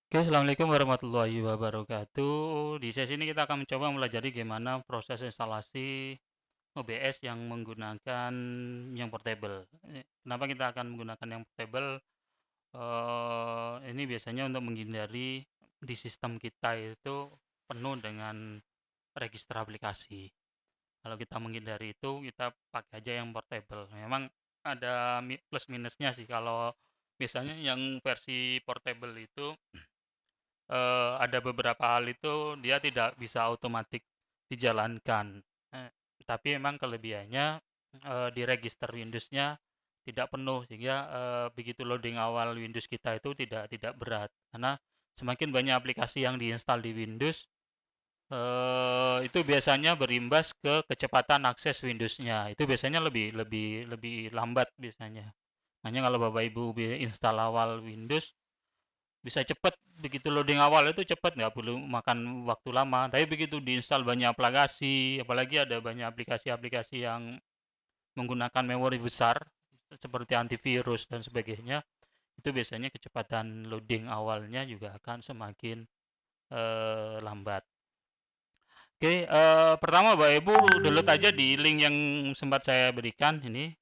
Oke, Assalamualaikum warahmatullahi wabarakatuh. Di sesi ini kita akan mencoba mempelajari gimana proses instalasi OBS yang menggunakan yang portable. Kenapa kita akan menggunakan yang portable? Ini biasanya untuk menghindari di sistem kita itu penuh dengan register aplikasi. Kalau kita menghindari itu, kita pakai aja yang portable. Memang ada plus minusnya sih kalau biasanya yang versi portable itu ada beberapa hal itu dia tidak bisa otomatis dijalankan, eee, tapi memang kelebihannya, di register Windows-nya tidak penuh sehingga, begitu loading awal Windows kita itu tidak berat. Karena semakin banyak aplikasi yang diinstal di Windows, itu biasanya berimbas ke kecepatan akses Windows-nya, itu biasanya lebih lebih lebih lambat biasanya. Makanya kalau Bapak Ibu install awal Windows bisa cepet, begitu loading awal itu cepet, nggak perlu makan waktu lama. Tapi begitu diinstal banyak aplikasi, apalagi ada banyak aplikasi-aplikasi yang menggunakan memori besar, seperti antivirus dan sebagainya, itu biasanya kecepatan loading awalnya juga akan semakin lambat. Oke, pertama Bapak Ibu download aja di link yang sempat saya berikan ini.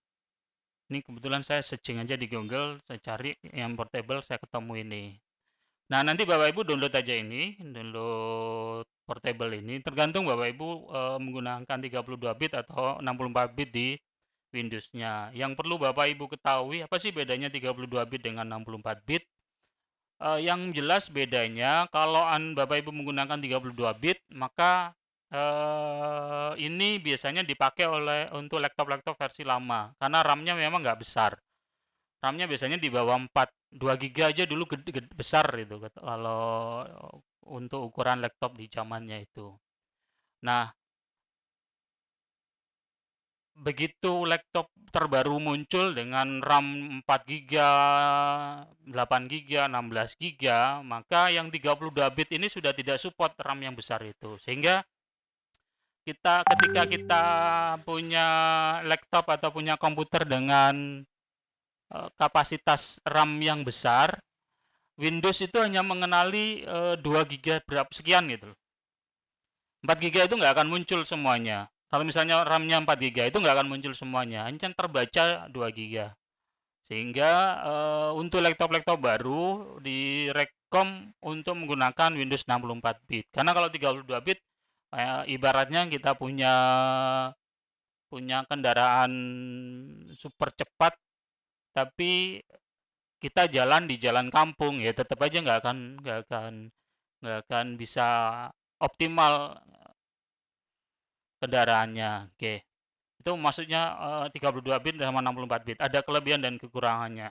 Ini kebetulan saya searching aja di Google, saya cari yang portable, saya ketemu ini. Nah, nanti Bapak Ibu download aja ini, download portable ini, tergantung Bapak Ibu menggunakan 32 bit atau 64 bit di Windows-nya. Yang perlu Bapak Ibu ketahui, apa sih bedanya 32 bit dengan 64 bit? Yang jelas bedanya kalau Bapak Ibu menggunakan 32 bit, maka ini biasanya dipakai untuk laptop-laptop versi lama, karena RAM-nya memang nggak besar. RAM-nya biasanya di bawah 4, 2 giga aja dulu besar itu kalau untuk ukuran laptop di zamannya itu. Nah, begitu laptop terbaru muncul dengan RAM 4 giga, 8 giga, 16 giga, maka yang 32 bit ini sudah tidak support RAM yang besar itu. Sehingga ketika kita punya laptop atau punya komputer dengan kapasitas RAM yang besar, Windows itu hanya mengenali 2 giga berapa sekian gitu. 4 giga itu nggak akan muncul semuanya. Kalau misalnya RAM-nya 4 giga itu nggak akan muncul semuanya, hanya terbaca 2 giga. Sehingga untuk laptop-laptop baru direkom untuk menggunakan Windows 64 bit. Karena kalau 32 bit ibaratnya kita punya punya kendaraan super cepat tapi kita jalan di jalan kampung ya tetap aja nggak akan bisa optimal kendaraannya. Oke. Itu maksudnya 32 bit sama 64 bit. Ada kelebihan dan kekurangannya.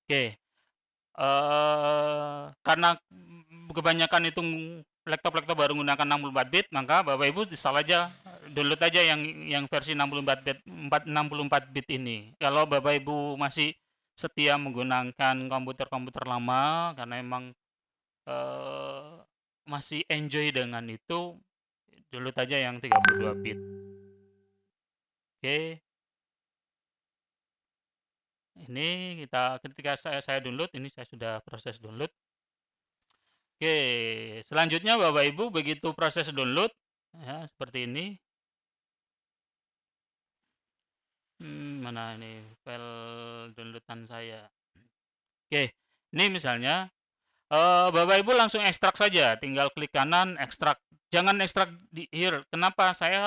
Oke. Karena kebanyakan itu laptop-laptop baru menggunakan 64 bit, maka Bapak Ibu install aja download aja yang versi 64 bit 64 bit ini. Kalau Bapak Ibu masih setia menggunakan komputer-komputer lama karena emang eh, masih enjoy dengan itu, download aja yang 32 bit. Oke, ini ketika saya download, ini saya sudah proses download. Oke, selanjutnya Bapak Ibu begitu proses download ya seperti ini. Mana ini file downloadan saya. Oke, ini misalnya Bapak Ibu langsung ekstrak saja, tinggal klik kanan ekstrak. Jangan ekstrak di here. Kenapa saya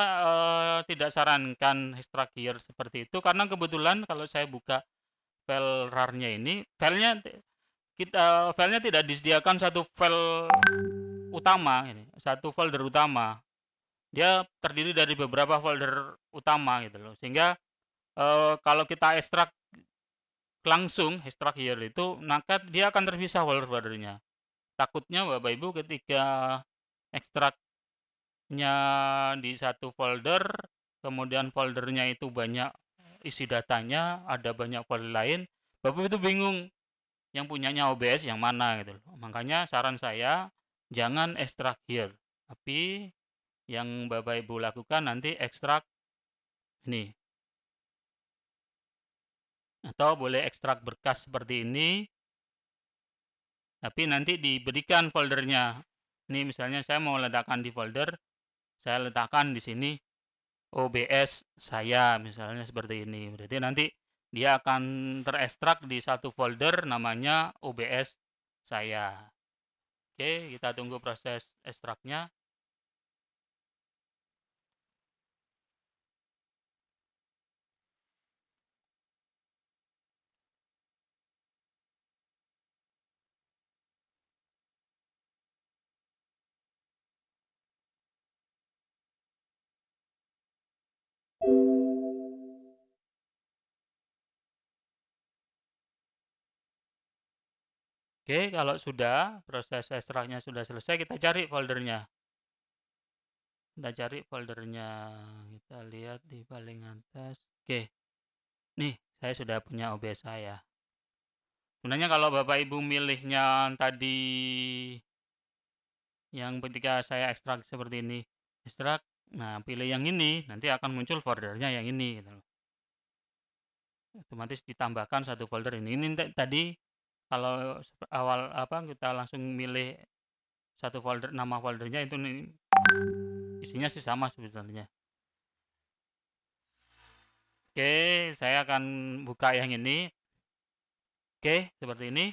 tidak sarankan ekstrak here seperti itu? Karena kebetulan kalau saya buka file RAR-nya ini, filenya tidak disediakan satu file utama, ini, satu folder utama. Dia terdiri dari beberapa folder utama gitu loh. Sehingga kalau kita ekstrak langsung ekstrak here itu, maka dia akan terpisah folder-foldernya. Takutnya Bapak Ibu ketika ekstraknya di satu folder, kemudian foldernya itu banyak isi datanya, ada banyak folder lain, Bapak itu bingung yang punyanya OBS yang mana gitu. Makanya saran saya jangan ekstrak here, tapi yang Bapak Ibu lakukan nanti ekstrak ini atau boleh ekstrak berkas seperti ini tapi nanti diberikan foldernya. Ini misalnya saya mau letakkan di folder, saya letakkan di sini OBS saya, misalnya seperti ini. Berarti nanti dia akan terekstrak di satu folder namanya OBS saya. Oke, kita tunggu proses ekstraknya. Oke, kalau sudah proses ekstraknya sudah selesai, kita cari foldernya. Kita cari foldernya. Kita lihat di paling atas. Oke, nih saya sudah punya OBS saya. Sebenarnya kalau Bapak Ibu milihnya tadi yang ketika saya ekstrak seperti ini, ekstrak, nah pilih yang ini, nanti akan muncul foldernya yang ini gitu. Otomatis ditambahkan satu folder ini. Ini tadi kalau awal apa kita langsung milih satu folder, nama foldernya itu nih, isinya sih sama sebetulnya. Oke, saya akan buka yang ini. Oke, seperti ini.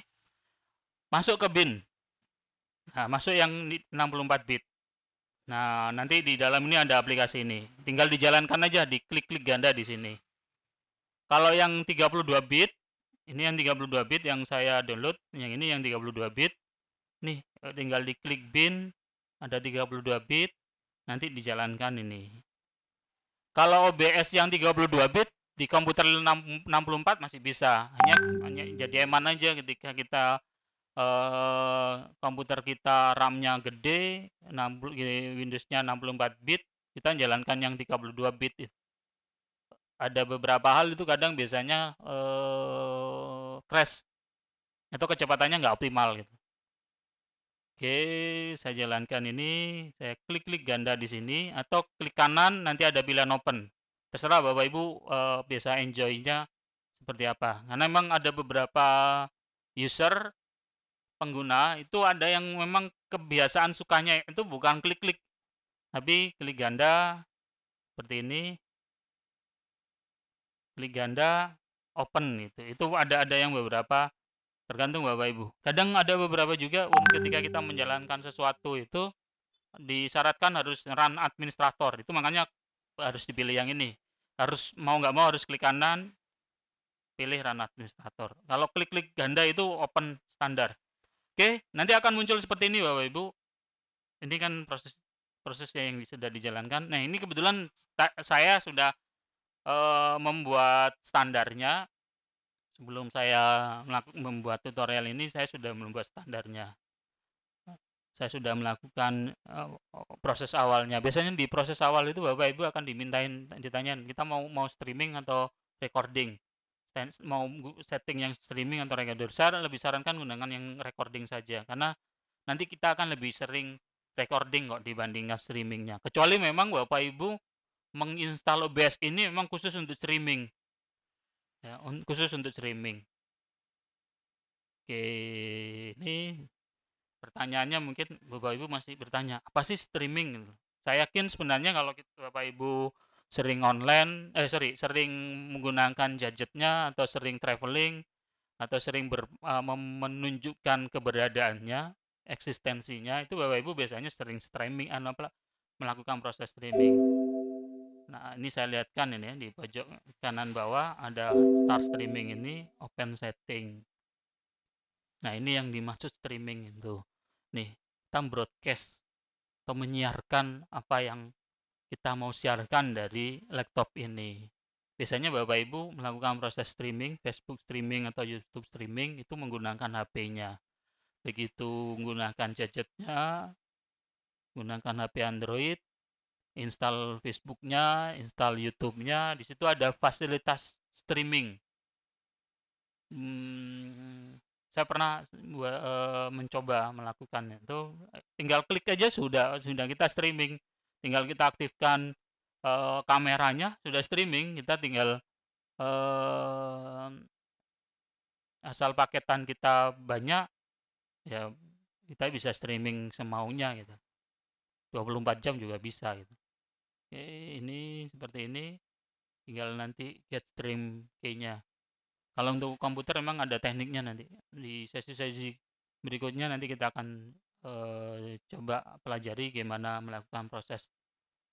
Masuk ke bin. Nah, masuk yang 64 bit. Nah, nanti di dalam ini ada aplikasi ini. Tinggal dijalankan aja, diklik-klik ganda di sini. Kalau yang 32 bit, ini yang 32 bit yang saya download, yang ini yang 32 bit. Nih, tinggal diklik bin, ada 32 bit, nanti dijalankan ini. Kalau OBS yang 32 bit di komputer 64 masih bisa. Hanya jadi eman aja ketika kita komputer kita RAM-nya gede, Windows-nya 64 bit, kita jalankan yang 32 bit. Ada beberapa hal itu kadang biasanya crash atau kecepatannya nggak optimal gitu. Oke, saya jalankan ini, saya klik-klik ganda di sini atau klik kanan nanti ada pilihan open. Terserah Bapak Ibu biasa enjoy-nya seperti apa. Karena memang ada beberapa user pengguna itu ada yang memang kebiasaan sukanya itu bukan klik-klik tapi klik ganda seperti ini, klik ganda open gitu. Itu ada yang beberapa tergantung Bapak Ibu. Kadang ada beberapa juga ketika kita menjalankan sesuatu itu disyaratkan harus run administrator. Itu makanya harus dipilih yang ini. Harus mau nggak mau harus klik kanan, pilih run administrator. Kalau klik-klik ganda itu open standar. Oke, nanti akan muncul seperti ini Bapak Ibu. Ini kan prosesnya yang sudah dijalankan. Nah, ini kebetulan saya sudah membuat standarnya. Sebelum saya membuat tutorial ini, saya sudah membuat standarnya. Saya sudah melakukan proses awalnya. Biasanya di proses awal itu Bapak Ibu akan ditanyain kita mau streaming atau recording. Mau setting yang streaming atau recording. Saya lebih sarankan menggunakan yang recording saja karena nanti kita akan lebih sering recording kok dibandingkan streamingnya. Kecuali memang Bapak Ibu menginstal OBS ini memang khusus untuk streaming. Ya, khusus untuk streaming. Oke, ini pertanyaannya mungkin Bapak Ibu masih bertanya, apa sih streaming gitu. Saya yakin sebenarnya kalau Bapak Ibu sering online, sering menggunakan gadgetnya atau sering traveling atau sering menunjukkan keberadaannya, eksistensinya, itu Bapak Ibu biasanya sering streaming melakukan proses streaming. Nah, ini saya lihatkan ini ya, di pojok kanan bawah ada start streaming ini, open setting. Nah, ini yang dimaksud streaming itu. Nih, kita broadcast atau menyiarkan apa yang kita mau siarkan dari laptop ini. Biasanya Bapak Ibu melakukan proses streaming, Facebook streaming atau YouTube streaming itu menggunakan HP-nya. Begitu menggunakan gadgetnya, menggunakan HP Android, install Facebook-nya, install YouTube-nya, di situ ada fasilitas streaming. Saya pernah mencoba melakukannya itu tinggal klik aja sudah kita streaming, tinggal kita aktifkan kameranya sudah streaming, kita tinggal asal paketan kita banyak ya kita bisa streaming semaunya gitu, 24 jam juga bisa gitu. Oke, ini seperti ini, tinggal nanti get stream key-nya. Kalau untuk komputer memang ada tekniknya nanti. Di sesi-sesi berikutnya nanti kita akan coba pelajari gimana melakukan proses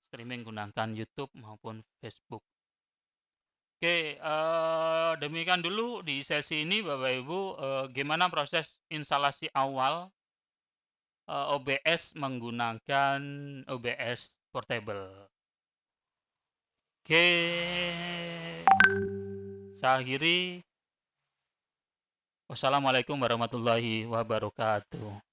streaming gunakan YouTube maupun Facebook. Oke, demikian dulu di sesi ini Bapak Ibu, gimana proses instalasi awal OBS menggunakan OBS Portable. Oke, saya akhiri. Wassalamualaikum warahmatullahi wabarakatuh.